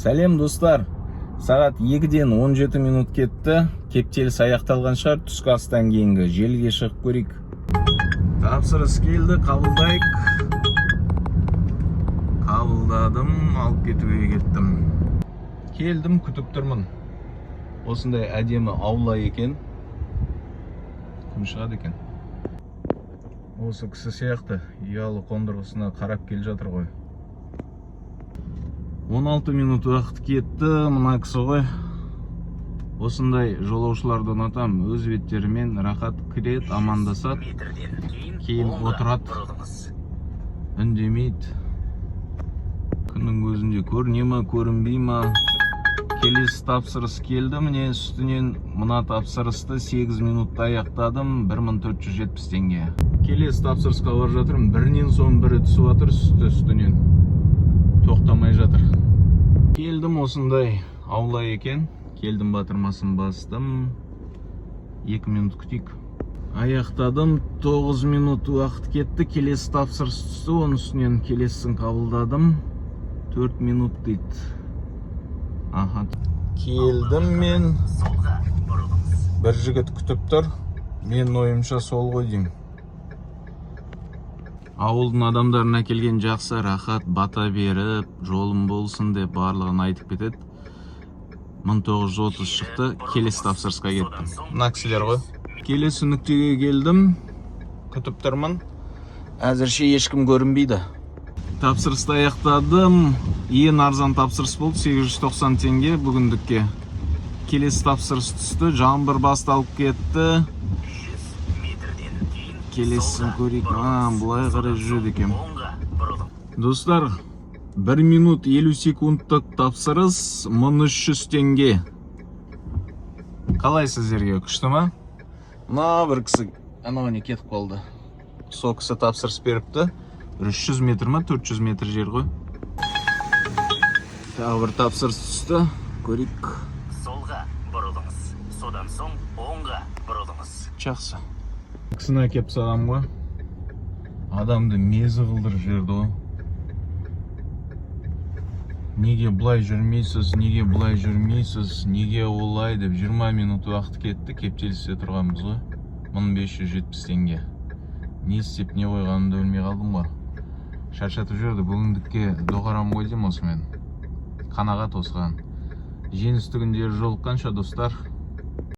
Сәлем достар. Сағат 2-ден 17 минут кетті. Кептеліс аяқталған шығар. Түскі астан кейінгі желге шығып көрейік. Тапсырыс келді, қабылдайық. Қабылдадым, алып кетуге кеттім. Келдім, күтіп тұрмын. Осындай әдемі аула екен. Күн шығады екен. Осы кісі сияқты ұялы қондырғысына қарап келе жатыр ғой. 16 минут уақыт кетті, мына кісі ғой. Осындай жолаушыларды ұнатам, өз беттерімен рахат кірет, амандасат, кейін отырат, үндемейді. Күннің өзінде көріне ма, көрінбей ма. Келесі тапсырыс келді, міне үстінен мына тапсырысты 8 минутта аяқтадым, 1470 теңге. Келесі тапсырысқа бар жатырмын, бірінен соң бірі түсіп жатыр, үстінен тоқтамай жатыр. Келдім, осындай аула екен. Келдім, батырмасын бастым. 2 минут күтейік. Аяқтадым, 9 минут уақыт кетті. Келесі тапсырыс түсті, оның үстінен келесісін қабылдадым. 4 минут дейді. Аха. Келдім мен. Бір жігіт күтіп тұр. Мен ойымша сол ғой деймін. Ауылдың адамдарына келген жақсы, рахат, бата беріп, жолым болсын деп барлығын айтып кетеді. 1930 шықты, келесі тапсырысқа кеттім. Мына кісілер ғой. Келесі нүктеге келдім, күтіп тұрмын. Әзірше ешкім көрінбейді. Тапсырысты аяқтадым. Ең арзан тапсырыс болды, 890 теңге бүгіндікке. Келесі тапсырыс түсті, жаңбыр басталып кетті. Келесін көрейік. Бұлай қарай жүреді екен. Достар, 1 минут 50 секундтық тапсырыс 1300 теңге. Қалай сіздерге, күшті ма? Мына бір кісі анау не кетіп қалды. Сол кісі тапсырыс беріпті. 300 метр ма, 400 метр жер ғой. Тағы бір тапсырыс түсті. Көрейік. Солға бұрылыңыз. Содан соң оңға бұрылыңыз. Жақсы. Кісіні әкеп саған ғой. Адамды мезі қылдырып жіберді ғой. Неге бұлай жүрмейсіз, неге бұлай жүрмейсіз, неге олай деп 20 минут уақыт кетті, кептелісте тұрғанбыз ғой. 1570 теңге. Не істеп не қойғанымды білмей қалдым ғой. Шаршатып жүрді, бүгіндікке доғарам ғой деймін осымен. Қанағат осыған. Жеңіс түгіндері жолыққанша достар.